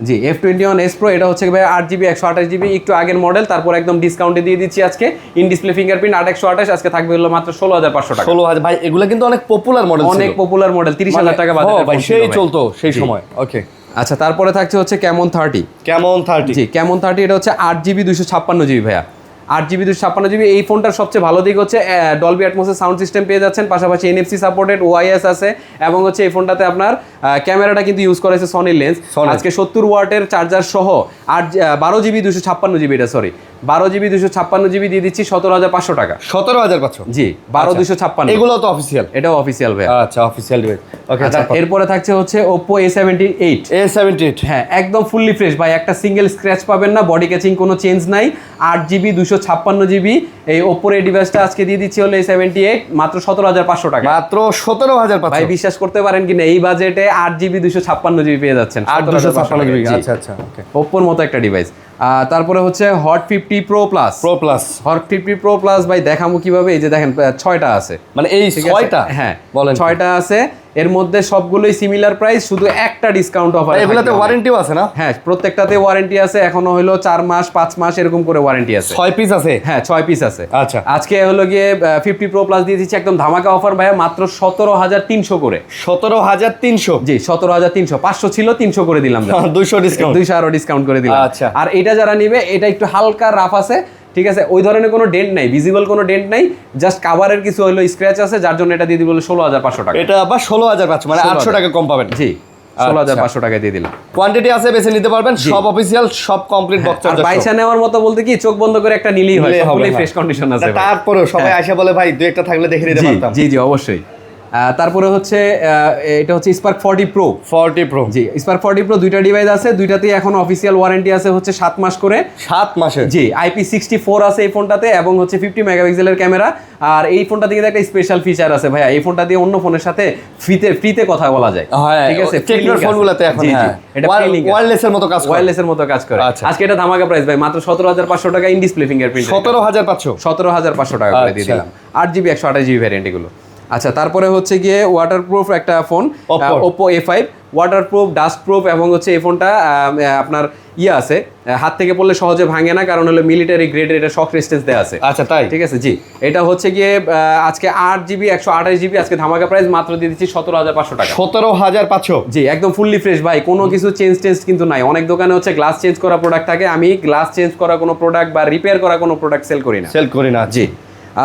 জি F21s Pro এটা হচ্ছে ভাই 8GB 128GB একটু আগের মডেল। তারপর একদম ডিসকাউন্টে দিয়ে দিচ্ছি আজকে ইন ডিসপ্লে ফিঙ্গারপ্রিন্ট 8/128 আজকে থাকবে হলো মাত্র 16,500 টাকা। ভাই এগুলো কিন্তু অনেক পপুলার মডেল, অনেক পপুলার মডেল। 30,000 টাকা বাজেটের ভাই সেই চলতো সেই সময়। ওকে আচ্ছা তারপরে থাকছে হচ্ছে Camon 30 জি Camon 30 এটা হচ্ছে 8GB 256GB ভাইয়া 8GB 256GB। এই ফোনটার সবচেয়ে ভালো দিক হচ্ছে ডলবি অ্যাটমসের সাউন্ড সিস্টেম পেয়ে যাচ্ছেন, পাশাপাশি NFC সাপোর্টেড, OIS আছে, এবং হচ্ছে এই ফোনটাতে আপনার ক্যামেরাটা কিন্তু ইউজ করেছে সনির লেন্স। আজকে 70 ওয়াটের চার্জার সহ 12GB 256GB, এটা সরি 12GB 256GB দিয়ে দিচ্ছি 17,500 টাকা। 17,500? জি, 12,256। এগুলো তো অফিসিয়াল? এটাও অফিসিয়াল ভাই। আচ্ছা, অফিসিয়াল ডিভাইস। ওকে, আচ্ছা, এরপরে থাকছে হচ্ছে Oppo A78। হ্যাঁ, একদম ফুললি ফ্রেশ ভাই, একটা সিঙ্গেল স্ক্র্যাচ পাবেন না, বডি ক্যাচিং কোনো চেঞ্জ নাই। 8GB 256GB এই Oppo এই ডিভাইসটা আজকে দিয়ে দিচ্ছি হলো A78 মাত্র 17,500 টাকা। মাত্র 17,500? ভাই বিশ্বাস করতে পারেন কিনা, এই বাজেটে 8GB 256GB পেয়ে যাচ্ছেন। 8,256GB। আচ্ছা আচ্ছা, ওকে। Oppo-র মতো একটা ডিভাইস। তারপরে হচ্ছে Hot 50 Pro Plus। Hot 50 Pro Plus ভাই দেখামু কিভাবে, এই যে দেখেন 6টা আছে, মানে এই 6টা? হ্যাঁ বলেন। 6টা আছে, এর মধ্যে সবগুলোই সিমিলার প্রাইস, শুধু একটা ডিসকাউন্ট অফার। এগুলাতে ওয়ারেন্টিও আছে না? হ্যাঁ, প্রত্যেকটাতে ওয়ারেন্টি আছে, এখনো হলো 4 মাস 5 মাস এরকম করে ওয়ারেন্টি আছে। 6 পিস আছে? হ্যাঁ, 6 পিস আছে। আচ্ছা, আজকে হলো গিয়ে 50 Pro Plus দিয়ে দিচ্ছি একদম ধামাকা অফার ভাইয়া, মাত্র 17,300 করে। 17,300? জি, 17,300। 500 ছিল, 300 করে দিলাম, 200 ডিসকাউন্ট, 200 আরো ডিসকাউন্ট করে দিলাম। আচ্ছা। আর এটা যারা নিবে, এটা একটু হালকা রাফ আছে, ঠিক আছে, ওই ধরনের কোনো ডেন্ট নাই, ভিজিবল কোনো ডেন্ট নাই, জাস্ট কাভারের কিছু হলো স্ক্র্যাচ আছে, যার জন্য এটা দিয়ে দিব 16,500 টাকা। এটা আবার 16,500, মানে 800 টাকা কম পাবেন। জি, 16,500 টাকা দিয়ে দিলাম। কোয়ান্টিটি আছে, বেছে নিতে পারবেন, সব অফিসিয়াল, সব কমপ্লিট বক্স চার্জার। বাইচা নেওয়ার মতো বলতে কি, চোখ বন্ধ করে একটা নিলেই হয়, সবগুলোই ফ্রেশ কন্ডিশন আছে। তারপরেও সবাই আসে বলে ভাই দুই একটা থাকলে দেখে নিতে পারতাম। জি জি, অবশ্যই। তারপরে হচ্ছে এটা হচ্ছে Spark 40 Pro। জি, Spark 40 Pro দুইটা ডিভাইস আছে, দুইটাতেই এখন অফিসিয়াল ওয়ারেন্টি আছে হচ্ছে 7 মাস করে। 7 মাসে? জি, IP64 আছে এই ফোনটাতে, এবং হচ্ছে 50 মেগাপিক্সেলের ক্যামেরা। আর এই ফোনটা দিয়ে একটা স্পেশাল ফিচার আছে ভাইয়া, এই ফোনটা দিয়ে অন্য ফোনের সাথে ফ্রিতে কথা বলা যায়। ঠিক আছে, টেকনোর ফোনগুলোতে এখন এটা ওয়্যারলেসের মতো কাজ করে। ওয়্যারলেসের মতো কাজ করে। আজকে এটা ধামাকা প্রাইস ভাই, মাত্র 17,500 টাকা, ইন ডিসপ্লে ফিঙ্গারপ্রিন্ট। 17,500 টাকা করে দিয়ে দিলাম। 8GB 128GB ভ্যারিয়েন্ট এগুলো। আচ্ছা, তারপরে হচ্ছে গিয়ে ওয়াটারপ্রুফ একটা phone, Oppo A5, waterproof, dust proof, এবং হচ্ছে এই ফোনটা আপনার আছে, হাত থেকে পড়লে সহজে ভাঙে না, কারণ হলো মিলিটারি গ্রেডের, এটা শক রেজিস্ট্যান্স দেয়া আছে। আচ্ছা, তাই? ঠিক আছে, জি। এটা হচ্ছে গিয়ে আজকে 8GB 128GB আজকে ধামাকা প্রাইস, মাত্র দিয়ে দিচ্ছি 17,500 টাকা। 17,500? জি, একদম ফুললি ফ্রেশ ভাই, কোনো কিছু চেঞ্জ কিন্তু নাই। অনেক দোকানে হচ্ছে গ্লাস চেঞ্জ করা প্রোডাক্ট থাকে, আমি গ্লাস চেঞ্জ করা কোনো প্রোডাক্ট বা রিপেয়ার করা কোনো প্রোডাক্ট সেল করি না। জি।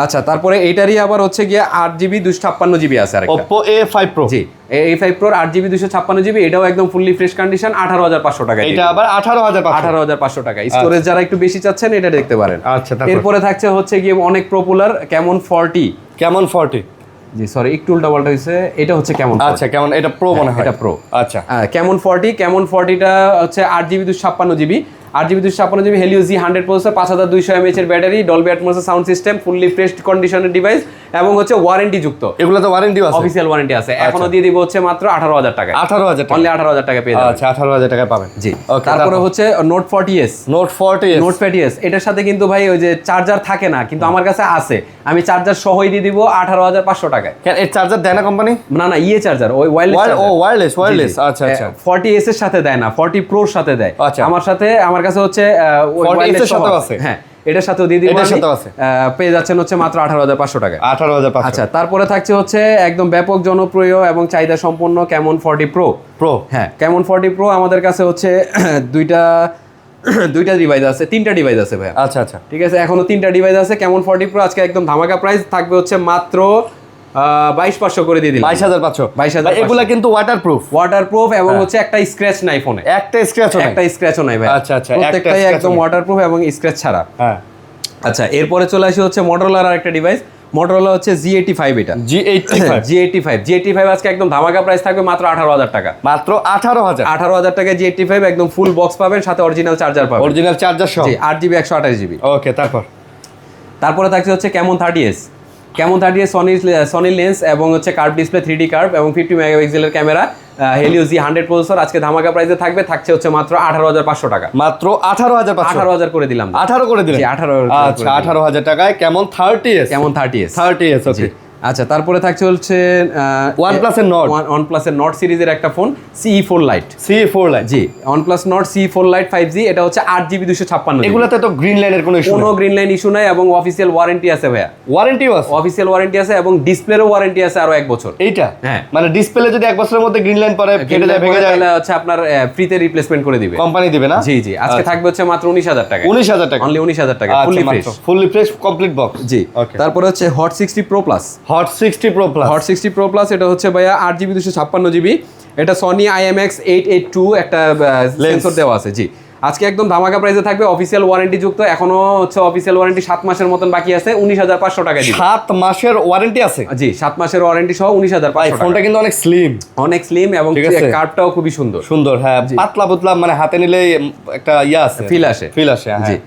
আচ্ছা, তারপরে এইটারই আবার হচ্ছে গিয়ে 8GB 256GB আছে আরেকটা, Oppo A5 Pro। জি, A5 Pro 8GB 256GB, এটাও একদম ফুললি ফ্রেশ কন্ডিশন, 18,500 টাকা। এটা আবার 18,500 টাকা। স্টোরেজ যারা একটু বেশি চাচ্ছেন, এটা দেখতে পারেন। আচ্ছা, এরপরে থাকছে হচ্ছে গিয়ে অনেক পপুলার Camon 40। জি, সরি, একটু উল্টাপাল্টা হয়েছে, এটা হচ্ছে Camon 40। আচ্ছা, কেমন? এটা প্রো মনে হয়। এটা প্রো। আচ্ছা, Camon 40টা হচ্ছে 8GB 256GB, 8GB 256GB Helio G100 processor, 5200 mAh এর battery, Dolby atoms sound system, fully fresh কন্ডিশনের ডিভাইস, এবং হচ্ছে ওয়ারেন্টি যুক্ত। এগুলো তো ওয়ারেন্টি আছে, অফিশিয়াল ওয়ারেন্টি আছে। এখনো দিয়ে দিব হচ্ছে মাত্র 18,000 টাকা। 18,000 অনলি 18,000 টাকা পেয়ে যাবেন। আচ্ছা, 18,000 টাকা পাবেন। জি। তারপরে হচ্ছে Note 40s। এটার সাথে কিন্তু ভাই ওই যে চার্জার থাকে না, কিন্তু আমার কাছে আছে, আমি চার্জার সহই দিয়ে দিব 18,500 টাকায়। কেন, এর চার্জার দেয় না কোম্পানি? না, চার্জার, ওই ওয়্যারলেস। আচ্ছা আচ্ছা, 40s এর সাথে দেয় না, 40 Proর সাথে দেয়। আমার কাছে হচ্ছে 40s এর সাথে আছে। হ্যাঁ, এটার সাথেও দিয়ে দিব, এটার সাথেও আছে। পেয়ে যাচ্ছেন হচ্ছে মাত্র 18,500 টাকা। 18,500। আচ্ছা, তারপরে থাকছে হচ্ছে একদম ব্যাপক জনপ্রিয় এবং চাহিদা সম্পন্ন Camon 40 Pro। হ্যাঁ, Camon 40 Pro আমাদের কাছে হচ্ছে দুইটা ডিভাইস আছে, 3টা ডিভাইস আছে ভাই। আচ্ছা আচ্ছা, ঠিক আছে, এখনো 3টা ডিভাইস আছে Camon 40 Pro। আজকে একদম ধামাকা প্রাইস থাকবে হচ্ছে মাত্র 22,500 করে দিয়ে দিলাম। 22,500। এগুলা কিন্তু ওয়াটারপ্রুফ এবং হচ্ছে একটা স্ক্র্যাচ নাই ফোনে, একটা স্ক্র্যাচও নাই ভাই। আচ্ছা আচ্ছা, প্রত্যেকটাই একদম ওয়াটারপ্রুফ এবং স্ক্র্যাচ ছাড়া। হ্যাঁ। আচ্ছা, এরপরে চলে আসি হচ্ছে Motorola আর একটা ডিভাইস, Motorola হচ্ছে G85। এটা G85 আজকে একদম ধামাকা প্রাইস থাকবে মাত্র 18,000 টাকা। মাত্র 18,000 টাকা G85, একদম ফুল বক্স পাবেন, সাথে অরিজিনাল চার্জার পাবেন, অরিজিনাল চার্জার সহ। জি, 8GB 128GB। ওকে, তারপরে থাকছে হচ্ছে Camon 30s, সনি লেন্স, এবং হচ্ছে কার্ভ ডিসপ্লে, 3D কার্ভ, এবং 50 মেগাপিক্সেলের ক্যামেরা, Helio G100 প্রসেসর। আজকে ধামাকা প্রাইসে থাকছে হচ্ছে মাত্র 18,500 টাকা। মাত্র 18,500 করে দিলাম। 18 করে দিলেন? জি, 18। আচ্ছা, 18,000 টাকায় Camon 30s। ওকে। আচ্ছা, তারপরে থাকছে হচ্ছে OnePlus এর Nord OnePlus এর Nord সিরিজের একটা phone CE4 Lite। CE4 Lite, জি, OnePlus Nord CE4 Lite 5G, এটা হচ্ছে 8GB 256। এগুলাতে তো গ্রিন লাইনের কোনো ইস্যু কোনো গ্রিন লাইন ইস্যু নাই এবং অফিসিয়াল ওয়ারেন্টি আছে ভাইয়া। ওয়ারেন্টিও আছে? অফিসিয়াল ওয়ারেন্টি আছে এবং ডিসপ্লেরও ওয়ারেন্টি আছে আরো 1 বছর। এইটা হ্যাঁ, মানে ডিসপ্লে যদি 1 বছরের মধ্যে গ্রিন লাইন পরে কেটে যায় ভেঙে যায় তাহলে হচ্ছে আপনার ফ্রিতে রিপ্লেসমেন্ট করে দিবে, কোম্পানি দিবে না? জি জি। আজকে থাকবে হচ্ছে মাত্র 19,000 টাকা। 19,000 টাকা, অনলি 19,000 টাকা, ফুললি ফ্রেশ কমপ্লিট বক্স। জি। ওকে, তারপরে হচ্ছে Hot 60 Pro Plus। Hot 60 Pro Plus, Hot 60 Pro Plus এটা হচ্ছে ভাইয়া 8GB 256GB। এটা Sony IMX882 একটা সেন্সর দেওয়া আছে। জি, আজকে একদম ধামাকা প্রাইসে থাকবে, অফিসিয়াল ওয়ারেন্টি যুক্ত। এখনো হচ্ছে অফিসিয়াল ওয়ারেন্টি 7 মাসের মতন বাকি আছে, 19,500 টাকা দিবে। 7 মাসের ওয়ারেন্টি আছে? জি, 7 মাসের ওয়ারেন্টি সহ 19,500 টাকা। ফোনটা কিন্তু অনেক স্লিম, অনেক স্লিম এবং কার্ভটাও খুবই সুন্দর সুন্দর। হ্যাঁ, পাতলা পাতলা, মানে হাতে নিলে একটা আছে, ফিল আসে। জি।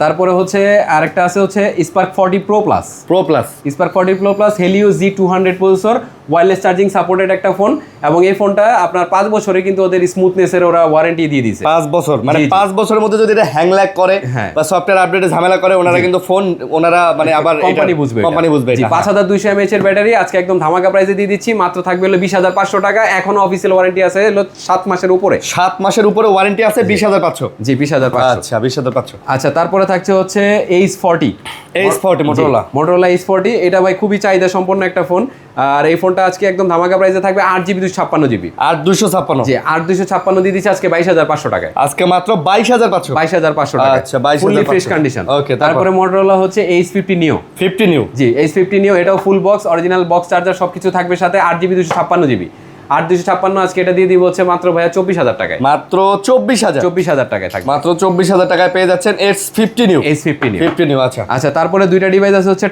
তারপরে হচ্ছে আরেকটা আছে হচ্ছে Spark 40 Pro Plus। Spark 40 Pro Plus Helio G200 processor, wireless charging supported একটা ফোন এবং এই ফোনটা আপনার 5 বছরে কিন্তু ওদের স্মুথনেসের ওরা ওয়ারেন্টি দিয়ে দিয়েছে। 5 বছর, মানে 5 বছরের মধ্যে যদি এটা হ্যাং ল্যাগ করে বা সফটওয়্যার আপডেটে ঝামেলা করে, ওনারা কিন্তু ফোন মানে আবার কোম্পানি বুঝবে। 5200 mAh এর ব্যাটারি আজকে একদম ধামাকা প্রাইসে দিয়ে দিচ্ছি, মাত্র থাকবে হলো 20,500 টাকা। এখনো অফিসিয়াল ওয়ারেন্টি আছে হলো 7 মাসের উপরে। 7 মাসের উপরে ওয়ারেন্টি আছে, 20,500। জি, 20,500। আচ্ছা, 20,500। আচ্ছা, তারপরে থাকছে হচ্ছে H40 Motorola H40। এটা ভাই খুবই চাহিদা সম্পন্ন একটা ফোন, আর এই ফোনটা আজকে একদম ধামাকা প্রাইসে থাকবে 8GB 256GB। 8,256? জি, 8,256 দিয়ে দিচ্ছি আজকে 22,500 টাকায়। আজকে মাত্র 22,500? 22,500 টাকা। আচ্ছা, 22,500, ফুলি ফ্রেশ কন্ডিশন। ওকে, তারপরে Motorola হচ্ছে H50 Neo। 50 Neo? জি, H50 Neo, এটাও full box, original box charger সবকিছু থাকবে সাথে, 8GB 256GB। 8,256 আজকে এটা দিয়ে দিব হচ্ছে মাত্র ভাইয়া 24,000 টাকায়। মাত্র 24,000? 24,000 টাকায় থাকবে। মাত্র 24,000 টাকায় পেয়ে যাচ্ছেন H50 Neo। 50 Neo, আচ্ছা। আচ্ছা, তারপরে দুইটা ডিভাইস আছে হচ্ছে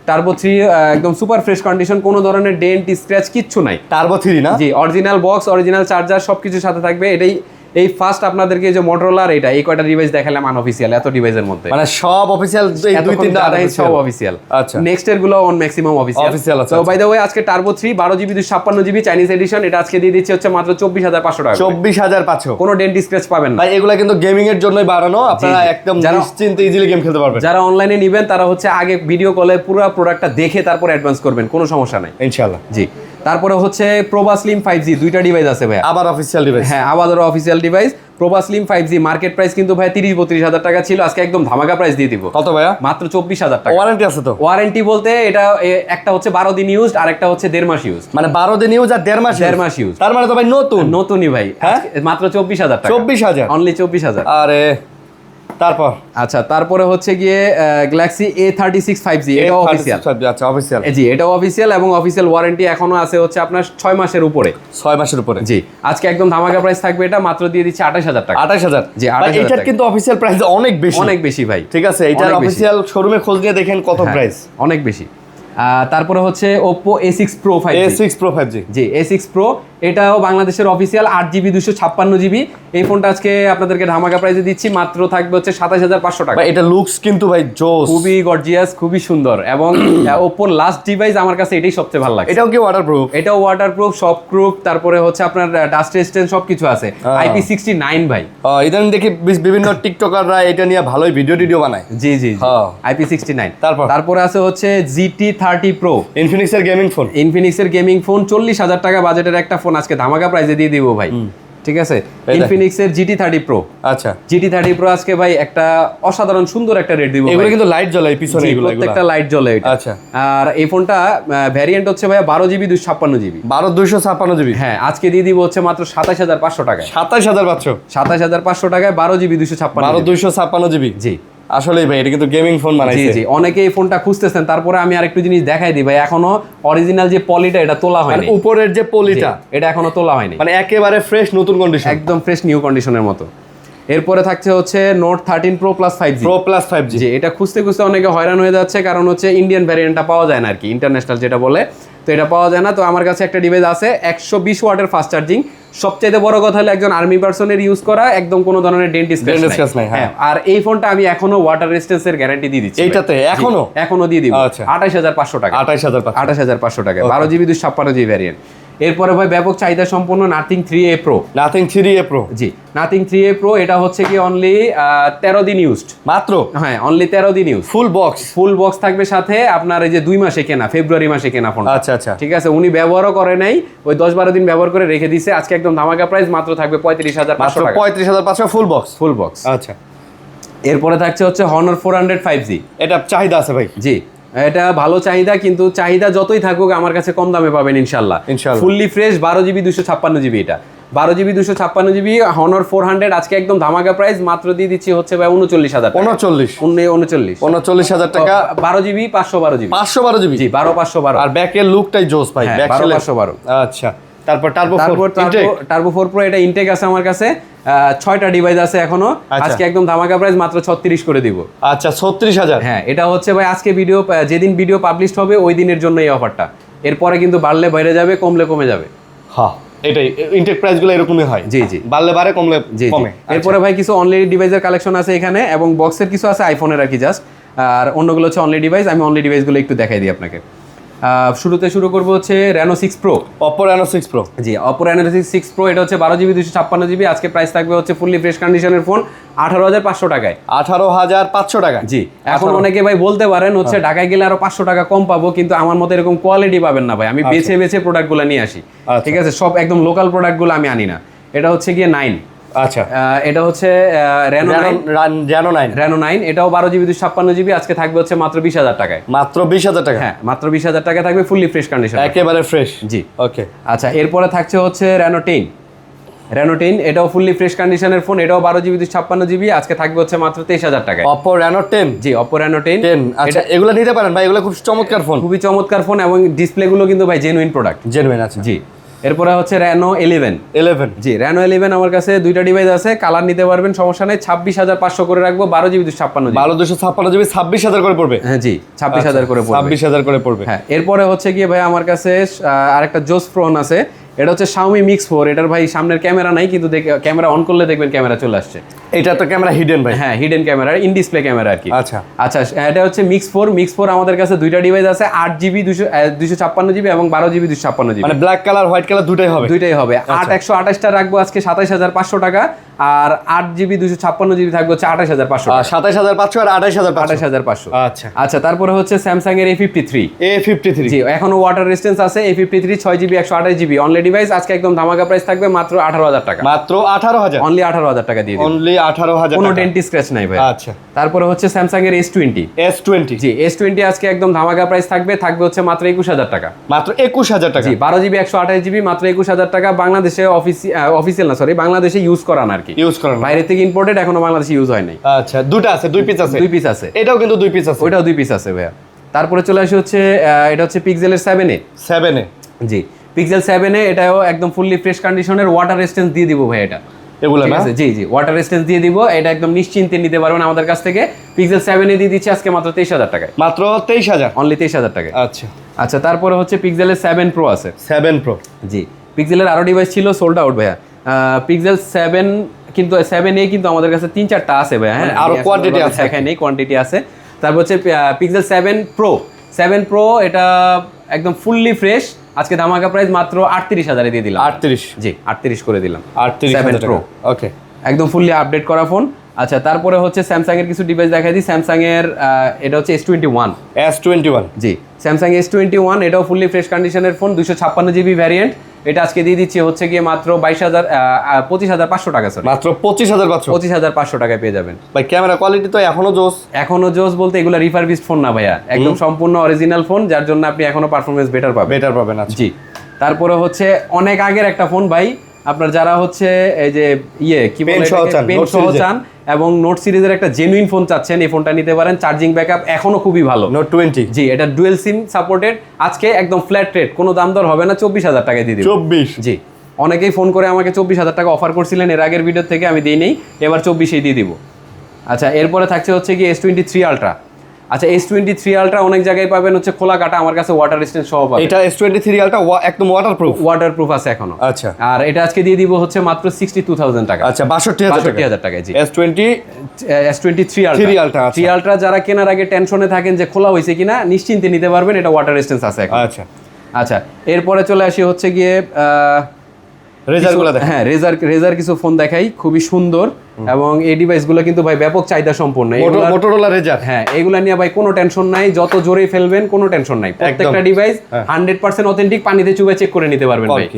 Turbo 3 একদম সুপার ফ্রেশ কন্ডিশন, কোনো ধরনের ডেন্ট স্ক্র্যাচ কিচ্ছু নাই। Turbo 3 না? জি, অরিজিনাল বক্স, অরিজিনাল চার্জার সবকিছু সাথে থাকবে। এটাই এই ফার্স্ট আপনাদেরকে যে Motorola আর এই কয়টা ডিভাইস দেখালাম আনঅফিশিয়াল, এত ডিভাইসের মধ্যে মানে সব অফিশিয়াল, এই 2-3টা সব অফিশিয়াল। আচ্ছা, নেক্সট এর গুলো অন ম্যাক্সিমাম অফিশিয়াল আছে। তো বাই দ্য ওয়ে আজকে Turbo 3 12GB 256GB Chinese edition, এটা আজকে দিয়ে দিচ্ছি হচ্ছে মাত্র 24,500 টাকা। 24,500? কোনো ডেন্ট স্ক্র্যাচ পাবেন না ভাই, এগুলা কিন্তু গেমিং এর জন্যই বানানো, আপনারা একদম নিশ্চিন্তে ইজিলি গেম খেলতে পারবেন। যারা অনলাইনে নেবেন তারা হচ্ছে আগে ভিডিও কলে পুরো প্রোডাক্টটা দেখে তারপর অ্যাডভান্স করবেন, কোনো সমস্যা নাই ইনশাআল্লাহ। জি। তারপরে হচ্ছে Proba Slim 5G, দুইটা ডিভাইস আছে ভাই, আবার অফিশিয়াল ডিভাইস। হ্যাঁ, আবার official device Proba Slim 5G। Market price কিন্তু ভাই 30-32,000 টাকা ছিল, আজকে একদম ধামাকা প্রাইস দিয়ে দিব। কত ভাইয়া? মাত্র 24,000 টাকা। ওয়ারেন্টি আছে তো? ওয়ারেন্টি বলতে এটা একটা হচ্ছে 12 দিন ইউজড আর একটা হচ্ছে 1.5 মাস ইউজ। মানে 12 দিন ইউজ আর 1.5 মাস ইউজ? তার মানে তো ভাই নতুনই ভাই। হ্যাঁ, মাত্র 24,000 টাকা। 24,000? অনলি 24,000। আরে তারপর? আচ্ছা, তারপরে হচ্ছে গিয়ে Galaxy A36 5G, এটাও অফিশিয়াল। আচ্ছা, অফিশিয়াল। জি, এটাও অফিশিয়াল এবং অফিশিয়াল ওয়ারেন্টি এখনো আছে হচ্ছে আপনার 6 মাসের উপরে। 6 মাসের উপরে? জি, আজকে একদম ধামাকা প্রাইস থাকবে, এটা মাত্র দিয়ে দিচ্ছি 28,000 টাকা। 28,000? জি, 28,000। এটার কিন্তু অফিশিয়াল প্রাইস অনেক বেশি ভাই। ঠিক আছে, এটার অফিশিয়াল শোরুমে খোঁজ নিয়ে দেখেন কত প্রাইস, অনেক বেশি। তারপরে হচ্ছে Oppo A6 Pro 5G। জি, A6 Pro, এটাও বাংলাদেশের অফিশিয়াল 8GB 256GB। এই ফোনটা আজকে আপনাদেরকে ধামাকা প্রাইসে দিচ্ছি, মাত্র থাকবে হচ্ছে 27,500 টাকা। এটা লুকস কিন্তু ভাই জোস, খুবই গর্জিয়াস, খুবই সুন্দর এবং Oppo লাস্ট ডিভাইস আমার কাছে এটাই সবচেয়ে ভালো লাগে। এটাও কি ওয়াটারপ্রুফ? এটাও ওয়াটারপ্রুফ, শকপ্রুফ, তারপরে হচ্ছে আপনার ডাস্ট রেজিস্ট্যান্স সবকিছু আছে। IP69 ভাই। ইদানিং দেখি বিভিন্ন টিকটকাররা এটা নিয়ে ভালোই ভিডিও বানায়। জি, IP69। তারপরে আছে হচ্ছে GT30 Pro, ইনফিনিক্সের গেমিং ফোন। 40,000 টাকা বাজেটের একটা ফোন আজকে ধামাকা প্রাইসে দিয়ে দিব ভাই। ঠিক আছে, ইনফিনিক্সের GT30 Pro। আচ্ছা, GT30 Pro আজকে ভাই একটা অসাধারণ সুন্দর একটা রেট দিব। এগুলো কিন্তু লাইট জ্বলে পিছনে, এগুলো প্রত্যেকটা লাইট জ্বলে এটা। আচ্ছা, আর এই ফোনটা ভ্যারিয়েন্ট হচ্ছে ভাই 12GB 256GB। 12,256GB? হ্যাঁ, আজকে দিয়ে দিব হচ্ছে মাত্র 27,500 টাকায়। 27,500? 27,500 টাকায় 12GB 256GB। 12,256GB? জি। আসলেই ভাই, এটা কিন্তু গেমিং ফোন বানাইছে। জি, অনেকে এই ফোনটা খুঁজতেছেন। তারপরে আমি আরেকটু জিনিস দেখাই দিই ভাই, এখনো অরিজিনাল যে পলিটা এটা তোলা হয়নি, উপরের যে পলিটা এটা এখনো তোলা হয়নি, মানে একেবারে ফ্রেশ নতুন কন্ডিশন, একদম ফ্রেশ নিউ কন্ডিশনের মতো। এরপরে থাকছে হচ্ছে Note 13 Pro Plus 5G। জি, এটা খুঁজতে অনেকে হয়রান হয়ে যাচ্ছে, কারণ হচ্ছে ইন্ডিয়ান ভ্যারিয়েন্টটা পাওয়া যায় না আর কি, ইন্টারন্যাশনাল যেটা বলে, তো এটা পাওয়া যায় না। তো আমার কাছে একটা ডিভাইস আছে 120 ওয়াটের ফাস্ট চার্জিং। সবচেয়ে বড় কথা হলো একজন আর্মি পার্সনের ইউজ করা, একদম কোনো ধরনের ডেন্ট স্ক্র্যাচ নাই। হ্যাঁ, আর এই ফোনটা আমি এখনো ওয়াটার রেজিস্ট্যান্সের গ্যারান্টি দিয়ে দিচ্ছি এইটাতে। এখনো দিয়ে দিব 28,500 টাকা। 28,500 টাকা 12GB 256GB ভ্যারিয়েন্ট। এরপরে ভাই ব্যাপক চাহিদা সম্পন্ন nothing 3A Pro। Nothing 3A Pro, জি নাথিং 3A Pro এটা হচ্ছে কি অনলি 13 দিন ইউজড মাত্র। হ্যাঁ অনলি 13 দিন ইউজ। ফুল বক্স থাকবে সাথে আপনার এই যে 2 মাসে কেনা, ফেব্রুয়ারি মাসে কেনা ফোন। আচ্ছা আচ্ছা, ঠিক আছে, উনি ব্যবহারও করে নাই, ওই 10-12 দিন ব্যবহার করে রেখে দিয়েছে। আজকে একদম ধামাকা প্রাইস, মাত্র থাকবে 35,500 টাকা। 35,500 ফুল বক্স। Full box. আচ্ছা, এরপরে থাকছে হচ্ছে Honor 400 5G। এটা চাহিদা আছে ভাই। জি এটা ভালো চাহিদা, কিন্তু চাহিদা যতই থাকুক আমার কাছে কম দামে পাবেন ইনশাল্লাহ। ফুললি ফ্রেশ 12GB 256GB, এটা 12GB 256GB Honor 400 আজকে একদম ধামাকা প্রাইস, মাত্র দিয়ে দিচ্ছি হচ্ছে ভাই 39,000 টাকা। 39,000 টাকা। 12GB 512GB। 512GB, জি 12/512। আর ব্যাকের লুকটাই জোস ভাই, ব্যাক 12/512। আচ্ছা, তারপর টার্বো 4 Pro এটা ইনটেক আছে আমার কাছে, 6টা ডিভাইস আছে এখনো। আজকে একদম ধামাকা প্রাইস, মাত্র 36 করে দিব। আচ্ছা 36,000। হ্যাঁ এটা হচ্ছে ভাই আজকে যেদিন ভিডিও পাবলিশ হবে ওই দিনের জন্য এই অফারটা। এরপরে কিন্তু বাড়লে বাইরে যাবে, কমলে কমে যাবে। হ্যাঁ এটাই, ইনটেক প্রাইসগুলো এরকমই হয়। জি জি, বাড়লে বাড়ে, কমলে কমে। এরপরে ভাই কিছু অনলি ডিভাইসের কালেকশন আছে এখানে, এবং বক্সের কিছু আছে আইফোনের আর কি জাস্ট, আর অন্যগুলো হচ্ছে অনলি ডিভাইস। আমি অনলি ডিভাইসগুলো একটু দেখাই দিই আপনাকে। শুরুতে শুরু করবো হচ্ছে Reno 6 Pro। Oppo Reno 6 Pro, জি Oppo Reno 6 Pro, এটা হচ্ছে 12GB 256GB। আজকে প্রাইস থাকবে হচ্ছে ফুললি ফ্রেশ কন্ডিশনের ফোন 18,500 টাকায়। 18,500 টাকা। জি এখন অনেকে ভাই বলতে পারেন হচ্ছে ঢাকায় গেলে আরো 500 টাকা কম পাবো, কিন্তু আমার মতে এরকম কোয়ালিটি পাবেন না ভাই। আমি বেছে বেছে প্রোডাক্টগুলো নিয়ে আসি, ঠিক আছে, সব একদম লোকাল প্রোডাক্টগুলো আমি আনি না। এটা হচ্ছে গিয়ে 9। আচ্ছা, এটা হচ্ছে Reno 9, এটাও 12GB 256GB। আজকে থাকবে হচ্ছে মাত্র 20,000 টাকায়। মাত্র 20,000 টাকা? হ্যাঁ মাত্র 20,000 টাকা থাকবে, ফুললি ফ্রেশ কন্ডিশন, একেবারে ফ্রেশ। জি ওকে। আচ্ছা এরপরে থাকছে হচ্ছে Reno 10, এটাও ফুললি ফ্রেশ কন্ডিশনের ফোন, এটাও 12GB 256GB। আজকে থাকবে হচ্ছে মাত্র 23,000 টাকায়। Oppo Reno 10, জি Oppo Reno 10। আচ্ছা এগুলো নিতে পারেন ভাই, এগুলো খুব চমৎকার ফোন, খুবই চমৎকার ফোন, এবং ডিসপ্লেগুলো কিন্তু ভাই জেনুইন প্রোডাক্ট। জেনুইন আছে। জি এরপরে হচ্ছে Reno 11। জি Reno 11 আমার কাছে দুইটা ডিভাইস আছে, কালার নিতে পারবেন, সমস্যা নেই। 26,500 করে রাখবো, 12GB 256GB। 12,256GB 26,000 করে পড়বে। হ্যাঁ জি 26,000 করে পড়বে। 26,000 করে পড়বে। হ্যাঁ এরপরে হচ্ছে গিয়ে ভাই আমার কাছে আরেকটা জোস ফোন আছে, এটা হচ্ছে Xiaomi Mix 4। এটার ভাই সামনের ক্যামেরা নাই, কিন্তু ক্যামেরা অন করলে দেখবেন ক্যামেরা চলে আসছে। এটা তো ক্যামেরা হিডেন ভাই? হ্যাঁ hidden camera, in display camera আর কি। আচ্ছা আচ্ছা এটা হচ্ছে Mix 4। আমাদের কাছে দুইটা ডিভাইস আছে, 8GB 256GB এবং 12GB 256GB। মানে ব্ল্যাক কালার হোয়াইট কালার দুটাই হবে? 8 128টা রাখবো আজকে 27,500 টাকা, আর 8GB 256GB থাকবে হচ্ছে 28,500 টাকা। 27,500 আর 28,500। আচ্ছা আচ্ছা তারপরে হচ্ছে Samsung এর A53। জি এখনো ওয়াটার রেজিস্ট্যান্স আছে। A53 6GB 128GB only device, আজকে একদম ধামাকা প্রাইস থাকবে মাত্র 18,000 টাকা। মাত্র 18,000? অনলি 18,000 টাকা দিয়ে দিই। অনলি 18,000 কোনো ডেন্টি স্ক্র্যাচ নাই ভাই। আচ্ছা তারপরে হচ্ছে Samsung এর S20। জি S20 আজকে একদম ধামাকা প্রাইস থাকবে হচ্ছে মাত্র 21,000 টাকা। মাত্র 21,000 টাকা? জি 12GB 128GB মাত্র 21,000 টাকা। বাংলাদেশে অফিসিয়াল না, সরি, বাংলাদেশে ইউজ করা না আর কি, ইউজ করা, বাইরে থেকে ইম্পোর্টেড, এখনো বাংলাদেশে ইউজ হয় নাই। আচ্ছা দুটো আছে, দুই পিস আছে। এটাও কিন্তু দুই পিস আছে? ওইটাও দুই পিস আছে ভাইয়া। তারপরে চলে আসে হচ্ছে এটা হচ্ছে পিক্সেলের 7A। জি পিক্সেল 7A, এটাও একদম ফুললি ফ্রেশ কন্ডিশনের, ওয়াটার রেজিস্ট্যান্স দিয়ে দিব ভাই। এটা এগুলো না? জি ওয়াটার রেজিস্ট্যান্স দিয়ে দিব, এটা একদম নিশ্চিন্তে নিতে পারবেন আমাদের কাছ থেকে। পিক্সেল 7A দিয়ে দিচ্ছি আজকে মাত্র 23,000 টাকায়। মাত্র 23,000? অনলি 23,000 টাকায়। আচ্ছা তারপরে হচ্ছে পিক্সেলের 7 Pro আছে। 7 Pro, জি পিক্সেলের আরো ডিভাইস ছিল, সোল্ড আউট ভাইয়া। পিক্সেল 7 কিন্তু 7A কিন্তু আমাদের কাছে 3-4টা আছে ভাইয়া। হ্যাঁ আরো কোয়ান্টিটি আছে, এখানে কোয়ান্টিটি আছে। তারপর হচ্ছে পিক্সেল 7 Pro, এটা একদম ফুললি ফ্রেশ, আজকে ধামাকা প্রাইস মাত্র 38,000 এ দিয়ে দিলাম। 38? জি 38 করে দিলাম। 7 Pro ওকে, একদম ফুললি আপডেট করা ফোন। আচ্ছা তারপরে হচ্ছে স্যামসাং এর কিছু ডিভাইস দেখাই দিই। স্যামসাং এর এটা হচ্ছে S21। জি স্যামসাং S21, এটাও ফুললি ফ্রেশ কন্ডিশনের ফোন, 256GB ভ্যারিয়েন্ট। এটা আজকে দিয়ে দিচ্ছি হচ্ছে গিয়ে মাত্র 25,500 টাকা। স্যার মাত্র 25,500 টাকায় পেয়ে যাবেন ভাই। ক্যামেরা কোয়ালিটি তো এখনো জোস বলতে এগুলো রিফারবিশড ফোন না ভাইয়া, একদম সম্পূর্ণ অরিজিনাল ফোন, যার জন্য আপনি এখনো পারফরমেন্স বেটার পাবেন। জি জি তারপরে হচ্ছে অনেক আগের একটা ফোন ভাই, আপনার যারা হচ্ছে এই যে কি বলে পেন সহ চান এবং নোট সিরিজের একটা জেনুইন ফোন চাচ্ছেন, এই ফোনটা নিতে পারেন। চার্জিং ব্যাকআপ এখনো খুবই ভালো, নোট 20। জি এটা ডুয়েল সিম সাপোর্টেড। আজকে একদম ফ্ল্যাট রেট, কোনো দাম দর হবে না, 24,000 টাকায় দিয়ে দিব। 24? জি অনেকেই ফোন করে আমাকে 24,000 টাকা অফার করছিলেন এর আগের ভিডিও থেকে, আমি দিই নেই, এবার 24-এই দিয়ে দিব। আচ্ছা এরপরে থাকছে হচ্ছে কি S23 Ultra। আচ্ছা S23 Ultra অনেক জায়গায় পাবেন হচ্ছে খোলা কাটা, আমার কাছে ওয়াটার রেজিস্ট্যান্স সহ পাবেন। এটা S23 Ultra একদম ওয়াটারপ্রুফ আছে এখনো। আচ্ছা আর এটা আজকে দিয়ে দিব হচ্ছে মাত্র 62,000 টাকা। আচ্ছা 62,000 টাকায়। জি S23 Ultra যারা কেনার আগে টেনশনে থাকেন যে খোলা হয়েছে কিনা, নিশ্চিন্তে নিতে পারবেন, এটা ওয়াটার রেজিস্ট্যান্স আছে এখন। আচ্ছা আচ্ছা, এরপরে চলে আসি হচ্ছে গিয়ে রেজারগুলো দেখেন। হ্যাঁ, রেজার কিছু ফোন দেখাই, খুবই সুন্দর এবং এই ডিভাইসগুলো কিন্তু ভাই ব্যাপক চাহিদা সম্পন্ন। মোটরোলা রেজার, হ্যাঁ, এগুলা নিয়ে ভাই কোনো টেনশন নাই, যত জোরে ফেলবেন কোনো টেনশন নাই। প্রত্যেকটা ডিভাইস 100% অথেন্টিক, পানিতে চুবাই চেক করে নিতে পারবেন ভাই।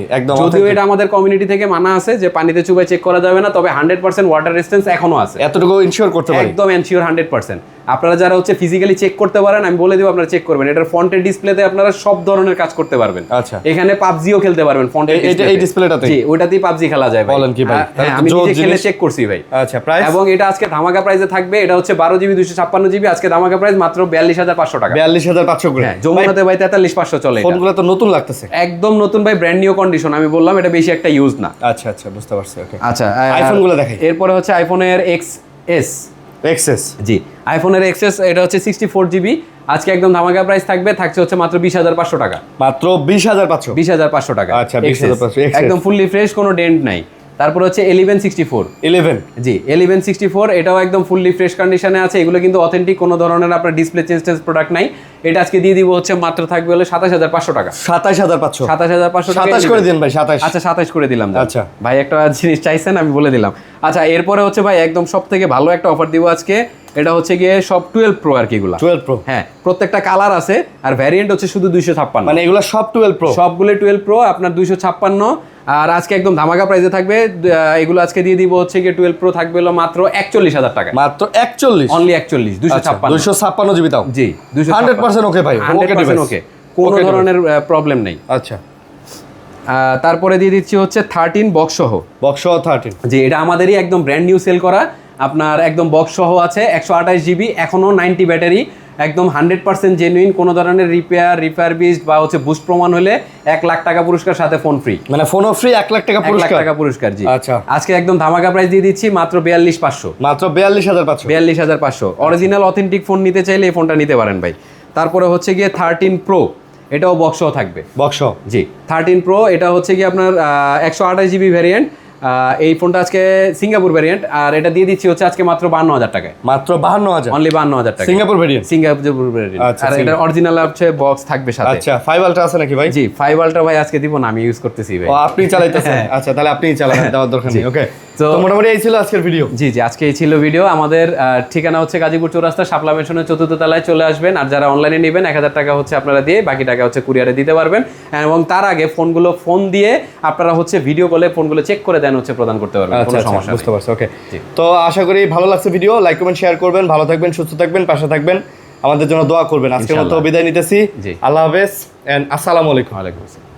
যদিও এটা আমাদের কমিউনিটি থেকে মানা আছে যে পানিতে চুবাই চেক করা যাবে না, তবে 100% ওয়াটার রেজিস্ট্যান্স এখনো আছে, এতটুকু ইনশিওর করতে পারি, একদম এনশিওর 100%। আপনারা যারা হচ্ছে ফিজিক্যালি চেক করতে পারেন, আমি বলে দিব আপনারা চেক করবেন। এটার ফ্রন্টের ডিসপ্লেতে আপনারা সব ধরনের কাজ করতে পারবেন। আচ্ছা, এখানে পাবজিও খেলতে পারবেন ফ্রন্টের ডিসপ্লেতে। এই ডিসপ্লেটাতে? জি, ওইটাতেই পাবজি খেলা যায় ভাই। বলেন কি ভাই? আমি নিজে খেলে চেক করছি ভাই। আচ্ছা, প্রাইস? এবং এটা আজকে ধামাকা প্রাইসে থাকবে। এটা হচ্ছে 12 জিবি 256 জিবি, আজকে ধামাকা প্রাইস মাত্র 42500 টাকা। 42500 করে। হ্যাঁ, যমুনাতে ভাই 43500 চলে। ফোনগুলো তো নতুন লাগতেছে, একদম নতুন ভাই, ব্র্যান্ড নিউ কন্ডিশন। আমি বললাম এটা বেশি একটা ইউজ না। আচ্ছা আচ্ছা, বুঝতে পারছি। ওকে, আচ্ছা, আইফোনগুলো দেখাই। এরপরে হচ্ছে আইফোনের XS। জি, আইফোনের XS, এটা হচ্ছে 64 জিবি। আজকে একদম ধামাকা প্রাইস থাকছে হচ্ছে মাত্র 20500 টাকা। মাত্র 20500? 20500 টাকা। আচ্ছা, 20500, একদম ফুললি ফ্রেশ, কোনো ডেন্ট নাই। তারপর হচ্ছে 1164। জি, 1164, এটাও একদম ফুললি ফ্রেশ কন্ডিশনে আছে। এগুলো কিন্তু অথেন্টিক, কোনো ধরনের আপনার ডিসপ্লে চেঞ্জ প্রোডাক্ট নাই। এটা আজকে দিয়ে দিব হচ্ছে মাত্র থাকবে হলো 27500 টাকা। 27500? 27500 টাকা 27 করে দিন ভাই। 27? আচ্ছা, 27 করে দিলাম। আচ্ছা ভাই, একটা জিনিস চাইছেন, আমি বলে দিলাম। আচ্ছা, এরপরে হচ্ছে ভাই একদম সবথেকে ভালো একটা অফার দিব আজকে। এটা হচ্ছে গিয়ে সব 12 প্রো আর কি। এগুলা 12 প্রো? হ্যাঁ, প্রত্যেকটা কালার আছে, আর ভ্যারিয়েন্ট হচ্ছে শুধু 256। মানে এগুলো সব 12 প্রো? সবগুলো 12 প্রো, আপনার 256। আর আজকে একদম ধামাকা প্রাইসে থাকবে এগুলো। আজকে দিয়ে দিব হচ্ছে গিয়ে 12 প্রো থাকবে হলো মাত্র 41000 টাকা। মাত্র 41? অনলি 41, 256 জিবি তাও? জি, 100% ওকে ভাই, 100% ওকে, কোনো ধরনের প্রবলেম নেই। আচ্ছা, তারপরে দিয়ে দিচ্ছি হচ্ছে 13 বক্স সহ। 13? জি, এটা আমাদেরই একদম ব্র্যান্ড নিউ সেল করা, আপনার একদম বক্স সহ আছে। 128 জিবি, এখনো 90 ব্যাটারি, একদম 100% জেনুইন। কোনো ধরনের রিপেয়ারবিস্ট বা হচ্ছে বুস্ট প্রমাণ হলে 1 লাখ টাকা পুরস্কার, সাথে ফোন ফ্রি। মানে ফোনও ফ্রি, 1 লাখ টাকা পুরস্কার? 1 লাখ টাকা পুরস্কার, জি। আচ্ছা, আজকে একদম ধামাকা প্রাইস দিয়ে দিচ্ছি মাত্র 42500। মাত্র 42500? 42500। অরিজিনাল অথেন্টিক ফোন নিতে চাইলে এই ফোনটা নিতে পারেন ভাই। তারপরে হচ্ছে গিয়ে 13 প্রো, এটাও বক্স সহ থাকবে। বক্স? জি, 13 প্রো, এটা হচ্ছে কি আপনার 128 জিবি ভ্যারিয়েন্ট। এই ফোনটা আজকে সিঙ্গাপুর ভ্যারিয়েন্ট, আর এটা দিয়ে দিচ্ছি হচ্ছে আজকে মাত্র 52000 টাকায়। মাত্র 52000? অনলি 52000 টাকা। Singapore variant? Singapore variant. আচ্ছা, আর এটা অরিজিনাল হচ্ছে বক্স থাকবে সাথে। আচ্ছা, 5 আলট্রা আছে নাকি ভাই? জি, 5 আলট্রা ভাই আজকে দিব না, আমি ইউজ করতেছি ভাই। ও, আপনি চালাইতেছেন? আচ্ছা, তাহলে আপনিই চালান, দেওয়ার দরকার নেই। ওকে, তো মোটামুটি এই ছিল আজকের ভিডিও। জি, আজকে এই ছিল ভিডিও। আমাদের ঠিকানা হচ্ছে গাজীপুর চৌরাস্তা, শাপলা মেনশনের 4th তলায় চলে আসবেন। আর যারা অনলাইনে নেবেন 1000 টাকা হচ্ছে আপনারা দিয়ে, বাকি টাকা হচ্ছে কুরিয়ারে দিতে পারবেন। এবং তার আগে ফোন দিয়ে আপনারা হচ্ছে ভিডিও কলে ফোনগুলো চেক করে দেন হচ্ছে প্রদান করতে পারবেন, কোনো সমস্যা নেই। বুঝতে পারছি। ওকে, তো আশা করি ভালো লাগছে ভিডিও। লাইক কমেন্ট শেয়ার করবেন। ভালো থাকবেন, সুস্থ থাকবেন, পাশে থাকবেন, আমাদের জন্য দোয়া করবেন। আজকের মতো বিদায় নিতেছি। আল্লাহ হাফেজ এন্ড আসসালামু আলাইকুম। ওয়ালাইকুম আসসালাম।